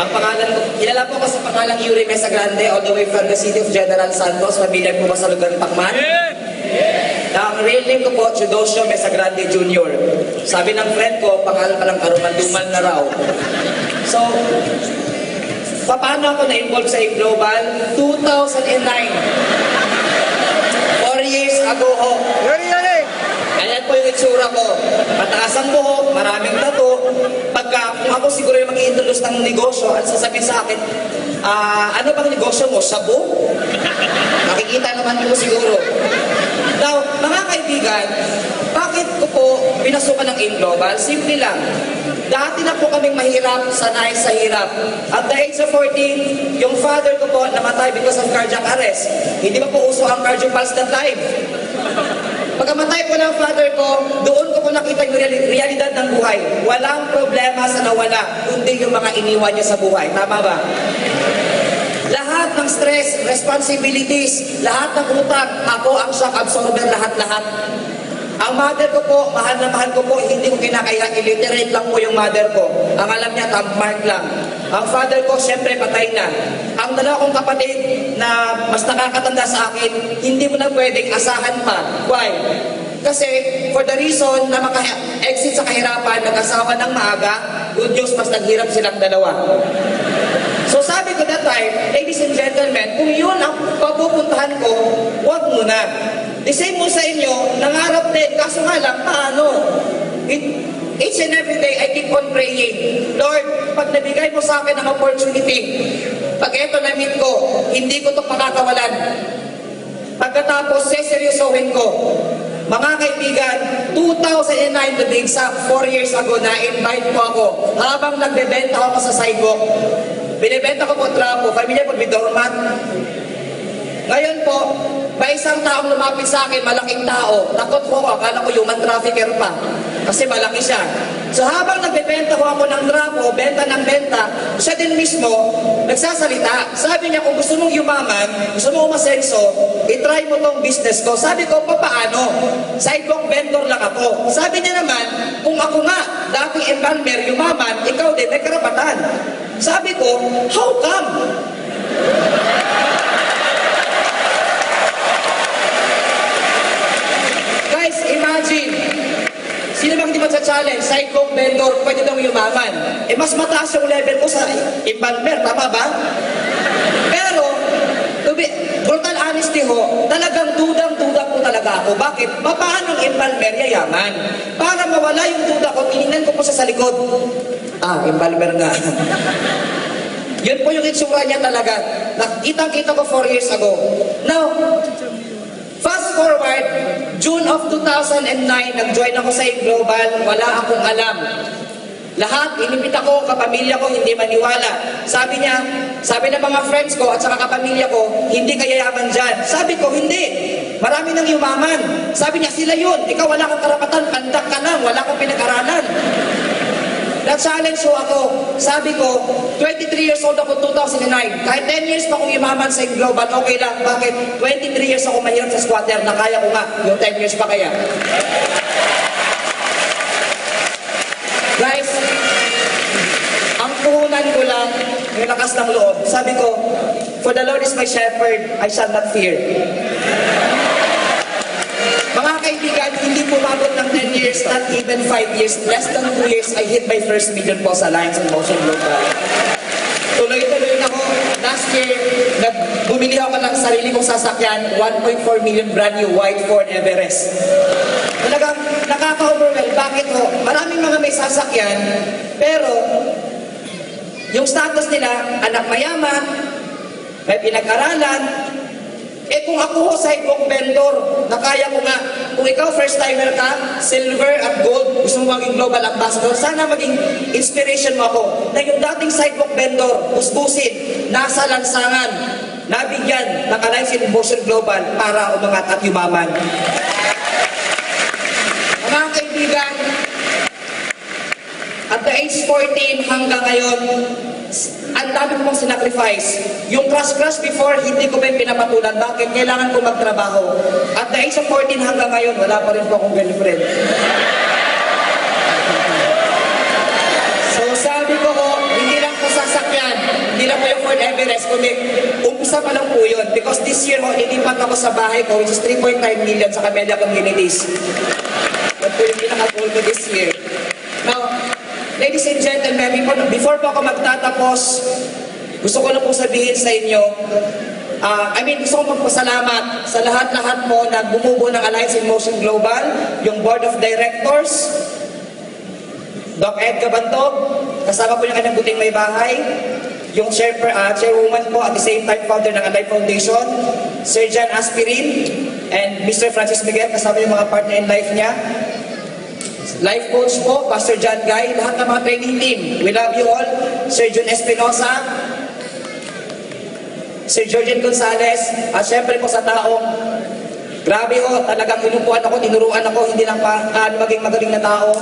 Ang pangalan ko, kilala po ako sa pangalang Yuri Mesa Grande, all the way from the city of General Santos. Familiar po ba sa lugar ng Pacman? Ang real name ko po, Chudosio Mesa Grande Jr. Sabi ng friend ko, pangalan pa lang karuman-duman na raw. So, paano ako na-involve sa global? 2009. 4 years ago ho. Ayan po yung itsura ko. Mataas ang buhok, maraming tato. Pagka kung ako siguro yung mag-i-introduce ng negosyo, at sasabihin sa akin, ano bang negosyo mo? Shabu? Makikita naman po siguro. Now, mga kaibigan, bakit ko po pinasukan ng global? Simple lang. Dati na po kaming mahirap, sanay sa hirap. At the age of 14, yung father ko po namatay because of cardiac arrest. Hindi pa po uso ang cardiac pulse that time. Pagkamatay po ng father ko, doon ko po nakita yung realidad ng buhay. Walang problema sa nawala, kundi yung mga iniwan niya sa buhay. Tama ba? Lahat ng stress, responsibilities, lahat ng utang, ako ang shock absorber, lahat-lahat. Ang mother ko po, mahal na mahal ko po, hindi ko kinakaya, illiterate lang po yung mother ko. Ang alam niya, thumb mark lang. Ang father ko, syempre, patay na. Ang dalawa kong kapatid na mas nakakatanda sa akin, hindi mo na pwedeng asahan pa. Why? Kasi, for the reason na maka-exit sa kahirapan, nag-asawa ng maaga, good news, mas naghirap silang dalawa. So sabi ko that time, ladies and gentlemen, kung yun ang papupuntahan ko, huwag muna. The same mo sa inyo, nangarap din, kaso nga lang, paano? Each and every day, I keep on praying. Lord, pag nabigay mo sa akin ang opportunity, pag eto na-meet ko, hindi ko ito pakakawalan. Pagkatapos, seseryosohin ko. Mga kaibigan, 2009 to be exact, 4 years ago, na-invite po ako. Habang nagbebenta ako sa sidewalk, binibenta ko po trapo, familiar po with doormat. Ngayon po, may isang taong lumapit sa akin, malaking tao. Takot po ako, akala ko human trafficker pa. Kasi malaki siya. So habang nagbebenta ko ako ng trapo, benta ng benta, siya din mismo, nagsasalita. Sabi niya, kung gusto mong yumaman, gusto mong umasenso, itry mo tong business ko. Sabi ko, paano? Sidewalk vendor lang ako. Sabi niya naman, kung ako nga, dating embalmer, yumaman, ikaw din, may karapatan. Sabi ko, how come? Guys, imagine, sino bang di matcha-challenge? Sidewalk vendor, pwede daw yumaman. Mas mataas yung level ko sa embalmer, tama ba? Pero, to be brutal honesty ho, talagang dudang-duda po talaga ako. Bakit? Paano ang embalmer yayaman? Para mawala yung duda ko, tinignan ko po sa likod. Embalmer nga. Yun po yung itsura niya talaga. Nakitang-kita ko 4 years ago. Now, fast forward, June of 2009, nag-join ako sa global, wala akong alam. Lahat, inibit ako, kapamilya ko, hindi maniwala. Sabi ng mga friends ko at saka kapamilya ko, hindi kayayaman dyan. Sabi ko, hindi. Marami nang yumaman. Sabi niya, sila yun. Ikaw wala kang karapatan, pandak ka lang, wala kang pinag-aralan. Na-challenge ko ako. Sabi ko, 23 years old ako, 2009. Kahit 10 years pa akong yumaman sa global, okay lang. Bakit? 23 years ako mahirap sa squatter, na kaya ko nga, yung 10 years pa kaya. Guys, ang puhunan ko lang, may lakas ng loob. Sabi ko, for the Lord is my shepherd, I shall not fear. Mga kaibigan, hindi pumabot ng 10 years, not even 5 years, less than 2 years, I hit my first million po sa Alliance and Motion Global. Tuloy-tuloy na ako. Last year, bumili ako ng sarili kong sasakyan, 1.4 million brand new white Ford Everest. Talagang nakaka-overwhelm. Bakit ho? Maraming mga may sasakyan, pero yung status nila, anak mayaman, may pinag-aralan. Kung ako ho, sidewalk vendor, na kaya ko nga, kung ikaw first timer ka, silver at gold, gusto mo maging global ambassador, sana maging inspiration mo ako, na yung dating sidewalk vendor, usbusin, nasa lansangan, nabigyan ng Alliance and Motion Global para umangat at yumaman. Mga kaibigan, at the age 14 hanggang ngayon, ang dami ko mong sinacrifice. Yung crush before, hindi ko pa yung pinapatulan. Bakit? Kailangan ko magtrabaho. At the age of 14 hanggang ngayon, wala pa rin po akong girlfriend. So sabi ko, hindi lang po sasakyan. Mount Everest, kundi umpisa pa lang po yun. Because this year ho, nilipat ako sa bahay ko, which is 3.9 million sa Camellia Communities. Yan po yung pinaka-goal ko this year. Now, ladies and gentlemen, before po ako magtatapos, gusto ko lang po sabihin sa inyo, gusto ko magpasalamat sa lahat-lahat po na bumubuo ng Alliance in Motion Global, yung Board of Directors, Doc Ed Cabantog, kasama po yung kanyang buting may bahay, yung chairwoman po at the same time founder ng Alive Foundation, Sir John Aspirin, and Mr. Francis Miguel, kasama yung mga partner in life niya. Life coach po, Pastor John Guy, lahat ng mga training team. We love you all. Sir Jun Espinosa, Sir Georgian Gonzalez, at syempre po sa taong, grabe ho, talagang inupuan ako, tinuruan ako, hindi lang paano maging magaling na tao,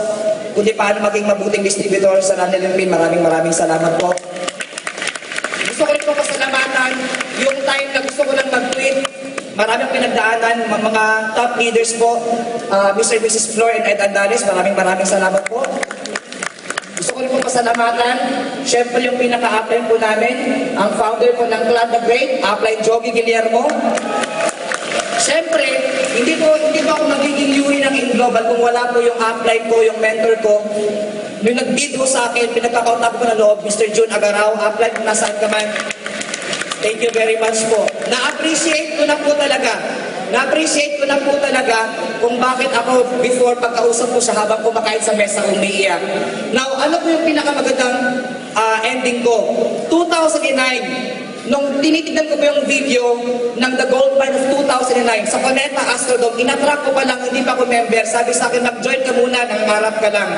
kundi paano maging mabuting distributor sa Ranel Pin. Maraming salamat po. Gusto ko rin po pasalamatan yung time na gusto ko lang mag-tweet. Maraming pinagdaanan, mga top leaders po, Mr. and Mrs. Flor and Ed Andares, maraming salamat po. Gusto ko rin po pasalamatan, syempre yung pinaka-upline po namin, ang founder po ng Clan the Great, upline Jogi Guillermo. Syempre, hindi po ako magiging Yuri ng InGlobal kung wala po yung upline ko, yung mentor ko. Nung nag-bid po sa akin, pinagkakautap ko na loob, Mr. June Agarao, upline kung nasaan ka man. Thank you very much po. Na-appreciate ko na po talaga kung bakit ako before pagkausap ko siya habang kumakain sa mesa umiiyak. Now, ano po yung pinakamagandang ending ko? 2009, nung tinitignan ko po yung video ng The Gold Mine of 2009 sa Cuneta Astrodome, inatrack ko pa lang, hindi pa ako member. Sabi sa akin, mag-join ka muna, nangarap ka lang.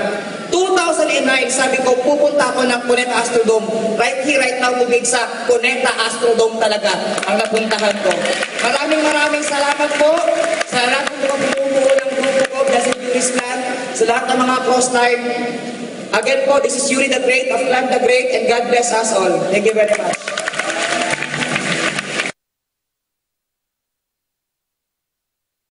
2009, sabi ko, pupunta ako ng Cuneta Astrodome. Right here, right now, tubig sa Cuneta Astrodome talaga ang napuntahan ko. Maraming salamat po sa lahat ng mga bumubuo ng grupo ko, Blessed Yuri's Clan, sa lahat ng mga cross-time. Again po, this is Yuri the Great of Clan the Great, and God bless us all. Thank you very much.